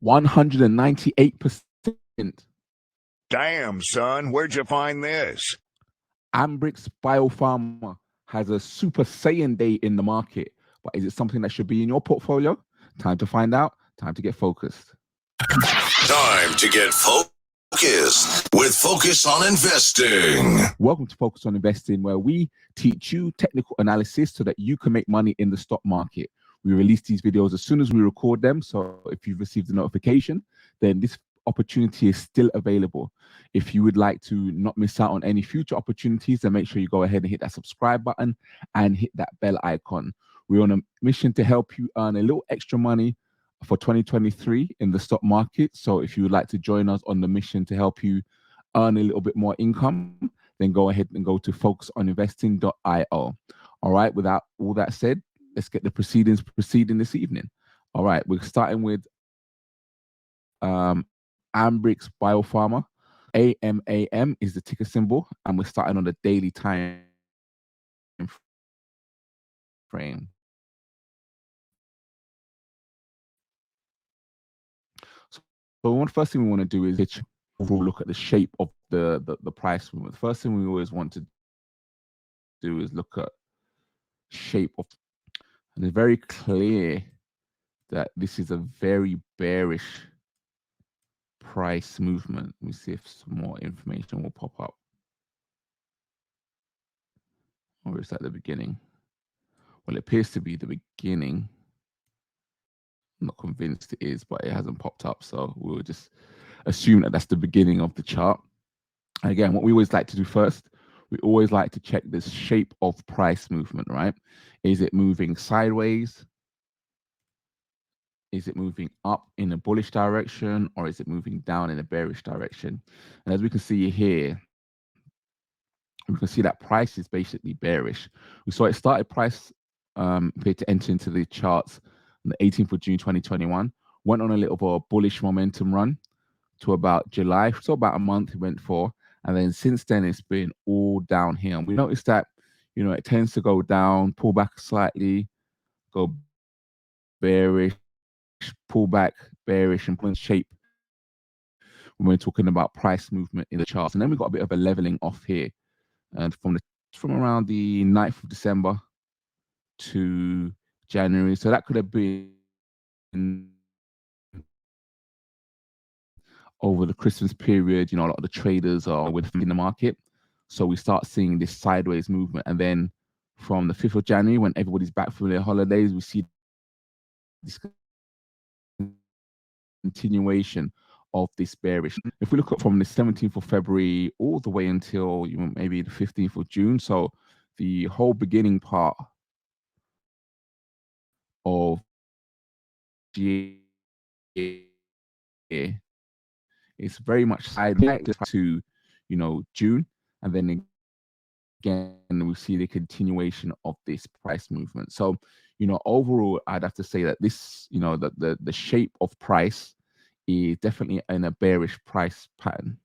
198%. Damn, son, where'd you find this? Ambrx Biopharma has a Super Saiyan Day in the market, but is it something that should be in your portfolio? Time to find out. Time to get focused. Time to get focused with Focus on Investing. Welcome to Focus on Investing, where we teach you technical analysis so that you can make money in the stock market. We release these videos as soon as we record them. So if you've received a notification, then this opportunity is still available. If you would like to not miss out on any future opportunities, then make sure you go ahead and hit that subscribe button and hit that bell icon. We're on a mission to help you earn a little extra money for 2023 in the stock market. So if you would like to join us on the mission to help you earn a little bit more income, then go ahead and go to focusoninvesting.io. All right, without all that said, let's get the proceedings proceeding this evening. All right, we're starting with Ambrx Biopharma. AMAM is the ticker symbol, and we're starting on the daily time frame. So one first thing we want to do is overall look at the shape of the price movement. The first thing we always want to do is look at shape of, and it's very clear that this is a very bearish price movement. Let me see if some more information will pop up. Or is that the beginning? Well, it appears to be the beginning. I'm not convinced it is, but it hasn't popped up. So we'll just assume that that's the beginning of the chart. And again, what we always like to do first, we always like to check this shape of price movement, right? Is it moving sideways? Is it moving up in a bullish direction, or is it moving down in a bearish direction? And as we can see here, we can see that price is basically bearish. We saw it started price appeared to enter into the charts on the 18th of June 2021, went on a little bit of a bullish momentum run to about July, so about a month it went for, and then since then it's been all down here. And we noticed that, you know, it tends to go down, pull back slightly, go bearish, pull back, bearish, and put in shape when we're talking about price movement in the charts. And then we got a bit of a leveling off here, and from around the 9th of December to January. So that could have been over the Christmas period. You know, a lot of the traders are within the market. So we start seeing this sideways movement. And then from the 5th of January, when everybody's back from their holidays, we see this continuation of this bearish. If we look at from the 17th of February all the way until maybe the 15th of June, so the whole beginning part of year, it's very much sideways to, you know, June, and then again we see the continuation of this price movement. So, you know, overall, I'd have to say that this, you know, the shape of price is definitely in a bearish price pattern.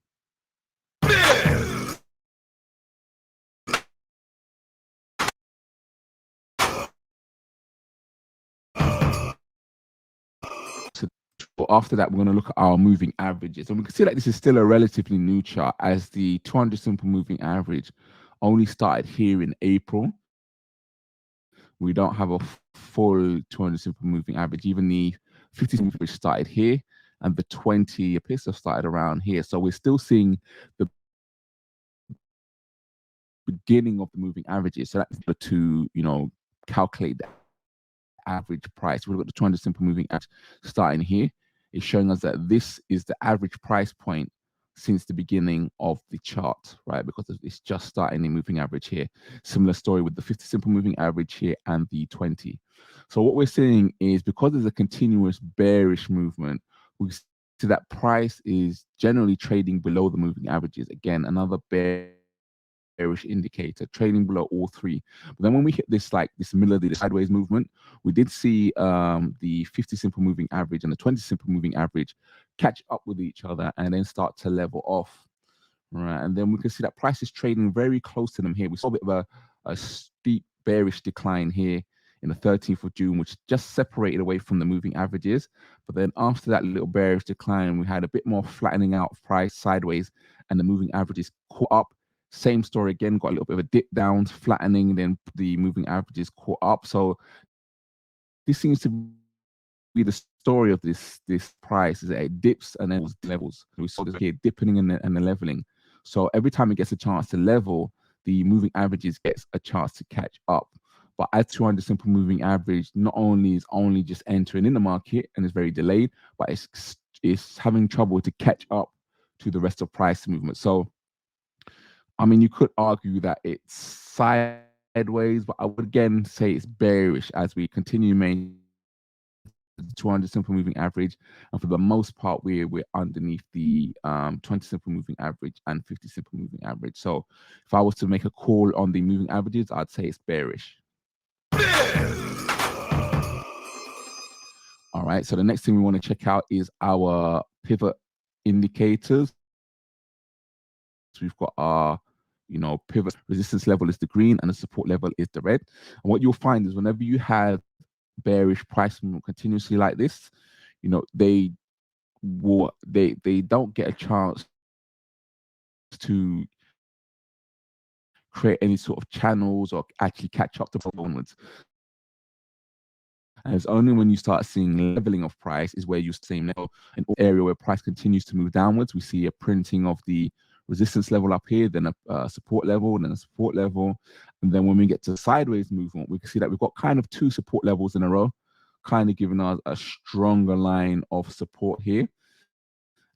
So after that, we're going to look at our moving averages, and we can see that this is still a relatively new chart, as the 200 simple moving average only started here in April. We don't have a full 200 simple moving average. Even the 50 simple average started here, and the 20 appears to have started around here. So we're still seeing the beginning of the moving averages. So that's to, you know, calculate the average price. We've got the 200 simple moving average starting here. It's showing us that this is the average price point since the beginning of the chart, right? Because it's just starting the moving average here. Similar story with the 50 simple moving average here and the 20. So what we're seeing is, because there's a continuous bearish movement, we see that price is generally trading below the moving averages. Again, another bearish indicator, trading below all three. But then when we hit this, like this middle of the sideways movement, we did see the 50 simple moving average and the 20 simple moving average catch up with each other and then start to level off, right? And then we can see that price is trading very close to them here. We saw a bit of a steep bearish decline here in the 13th of June, which just separated away from the moving averages. But then after that little bearish decline, we had a bit more flattening out of price sideways, and the moving averages caught up. Same story again, got a little bit of a dip down, flattening, then the moving averages caught up. So this seems to be the story of this price, is that it dips and then levels. We saw this here dipping and the leveling. So every time it gets a chance to level, the moving averages gets a chance to catch up. But at 200 simple moving average, not only is only just entering in the market and is very delayed, but it's having trouble to catch up to the rest of price movement. So I mean, you could argue that it's sideways, but I would again say it's bearish as we continue maintaining the 200 simple moving average, and for the most part we're underneath the 20 simple moving average and 50 simple moving average. So if I was to make a call on the moving averages, I'd say it's bearish. All right, so the next thing we want to check out is our pivot indicators. So we've got our pivot resistance level is the green and the support level is the red. And what you'll find is whenever you have bearish price movement continuously like this, they don't get a chance to create any sort of channels or actually catch up to performance. And it's only when you start seeing leveling of price is where you see an area where price continues to move downwards. We see a printing of the resistance level up here, then a support level, then a support level. And then when we get to sideways movement, we can see that we've got kind of two support levels in a row, kind of giving us a stronger line of support here.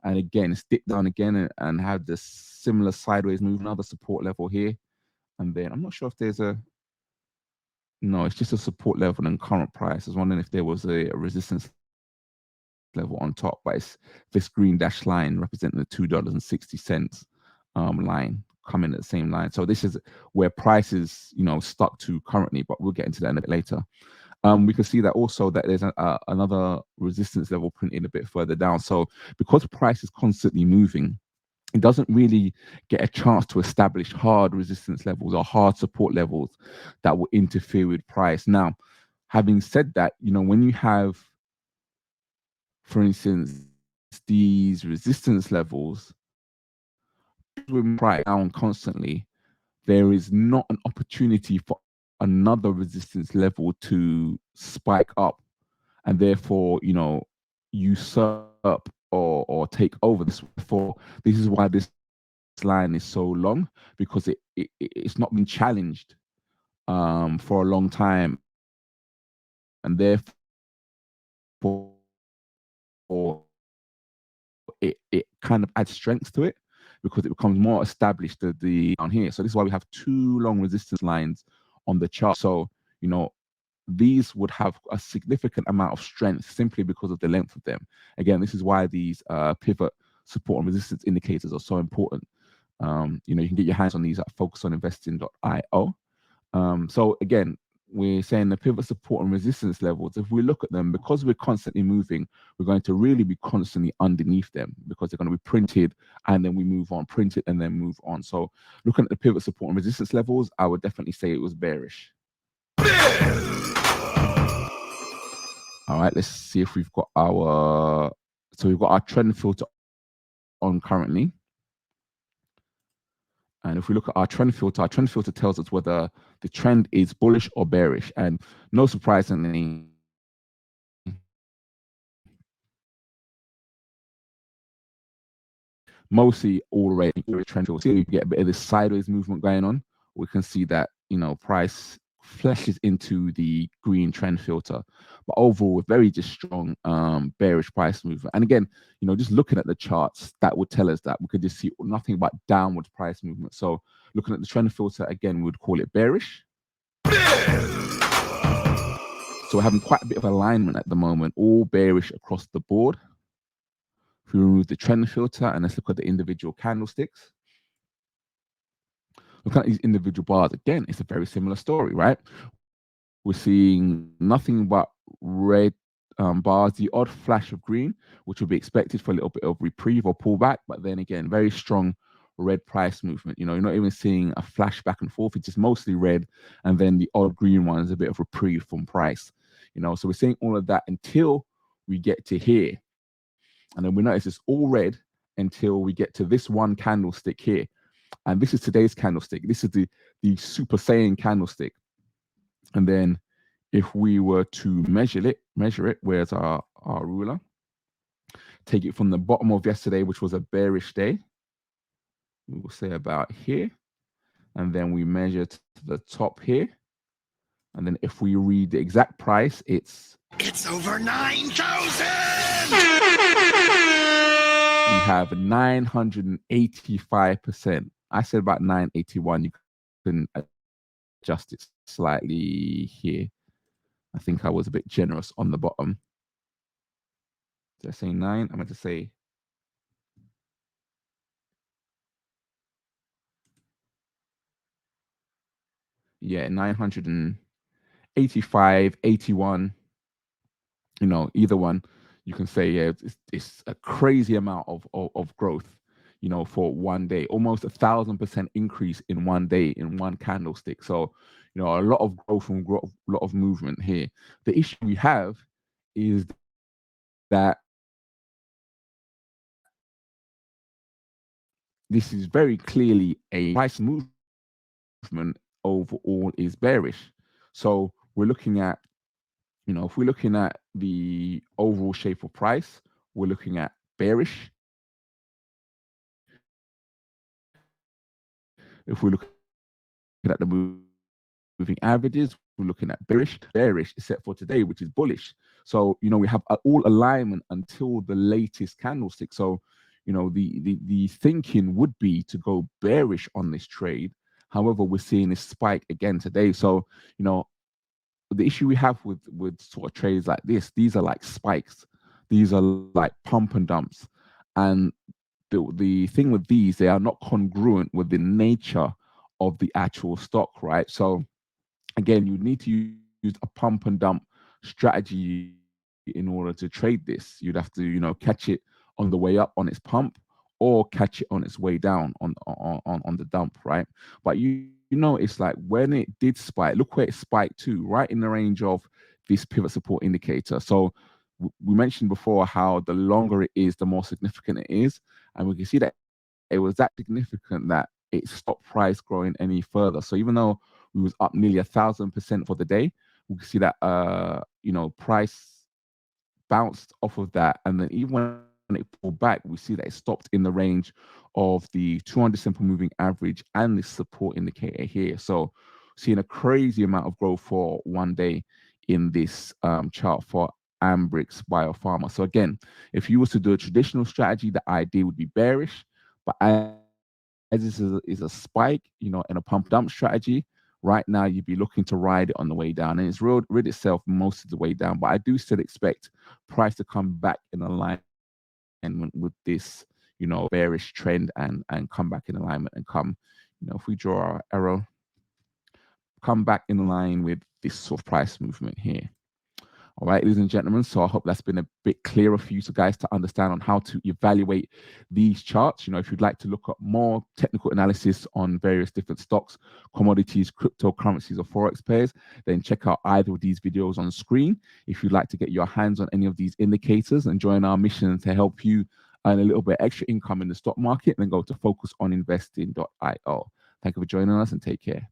And again, it's dipped down again and had this similar sideways move, another support level here. And then I'm not sure if there's no, it's just a support level and current price. I was wondering if there was a resistance level on top, but it's this green dashed line representing the $2.60 line coming at the same line. So this is where price is, stuck to currently, but we'll get into that in a bit later. We can see that also that there's another resistance level printed a bit further down. So because price is constantly moving, it doesn't really get a chance to establish hard resistance levels or hard support levels that will interfere with price. Now, having said that, when you have, for instance, these resistance levels with price down constantly, there is not an opportunity for another resistance level to spike up and therefore, usurp or take over this. This is why this line is so long, because it's not been challenged for a long time, and therefore it kind of adds strength to it because it becomes more established down here. So this is why we have two long resistance lines on the chart. So these would have a significant amount of strength simply because of the length of them. Again, this is why these pivot support and resistance indicators are so important. You can get your hands on these at focusoninvesting.io. So again, we're saying the pivot support and resistance levels, if we look at them, because we're constantly moving, we're going to really be constantly underneath them because they're going to be printed and then we move on, print it and then move on. So looking at the pivot support and resistance levels, I would definitely say it was bearish. All right, let's see if we've got we've got our trend filter on currently. And if we look at our trend filter tells us whether the trend is bullish or bearish. And no surprisingly, mostly already trend filter. You get a bit of this sideways movement going on. We can see that, price flashes into the green trend filter, but overall very just strong bearish price movement. And again, just looking at the charts, that would tell us that we could just see nothing but downward price movement. So looking at the trend filter again, we would call it bearish. So we're having quite a bit of alignment at the moment, all bearish across the board. If we remove the trend filter and let's look at the individual candlesticks. Looking at these individual bars, again, it's a very similar story, right? We're seeing nothing but red bars, the odd flash of green, which would be expected for a little bit of reprieve or pullback, but then again, very strong red price movement. You know, you're not even seeing a flash back and forth. It's just mostly red, and then the odd green one is a bit of reprieve from price. You know, so we're seeing all of that until we get to here, and then we notice it's all red until we get to this one candlestick here, and this is today's candlestick. This is the Super Saiyan candlestick, and then if we were to measure it, where's our ruler? Take it from the bottom of yesterday, which was a bearish day. We will say about here, and then we measure to the top here, and then if we read the exact price, it's over 9,000. We have 985%. I said about 981. You can adjust it slightly here. I think I was a bit generous on the bottom. Did I say 9? I'm going to say yeah, 985, 81. You know, either one. You can say yeah, it's a crazy amount of growth. You know, for one day, almost 1,000% increase in one day in one candlestick. So, you know, a lot of growth and a lot of movement here. The issue we have is that this is very clearly a price movement overall is bearish. So we're looking at, you know, if we're looking at the overall shape of price, we're looking at bearish. If we're looking at the moving averages, we're looking at bearish, except for today, which is bullish. So, you know, we have all alignment until the latest candlestick. So, you know, the thinking would be to go bearish on this trade. However, we're seeing this spike again today. So, you know, the issue we have with sort of trades like this, these are like spikes. These are like pump and dumps. And the thing with these, they are not congruent with the nature of the actual stock, right? So again, you need to use a pump and dump strategy in order to trade this. You'd have to, you know, catch it on the way up on its pump, or catch it on its way down on the dump, right? But you know, it's like when it did spike, look where it spiked to, right in the range of this pivot support indicator. So we mentioned before how the longer it is, the more significant it is, and we can see that it was that significant that it stopped price growing any further. So even though we was up nearly 1,000% for the day, we can see that you know, price bounced off of that, and then even when it pulled back, we see that it stopped in the range of the 200 simple moving average and this support indicator here. So seeing a crazy amount of growth for one day in this chart for Ambrx Biopharma. So again, if you was to do a traditional strategy, the idea would be bearish, but as this is a spike, you know, in a pump dump strategy, right now you'd be looking to ride it on the way down, and it's rid itself most of the way down. But I do still expect price to come back in alignment with this, you know, bearish trend and come back in alignment and come, you know, if we draw our arrow, come back in line with this sort of price movement here. All right, ladies and gentlemen, so I hope that's been a bit clearer for you guys to understand on how to evaluate these charts. You know, if you'd like to look up more technical analysis on various different stocks, commodities, cryptocurrencies, or forex pairs, then check out either of these videos on screen. If you'd like to get your hands on any of these indicators and join our mission to help you earn a little bit extra income in the stock market, then go to focusoninvesting.io. Thank you for joining us, and take care.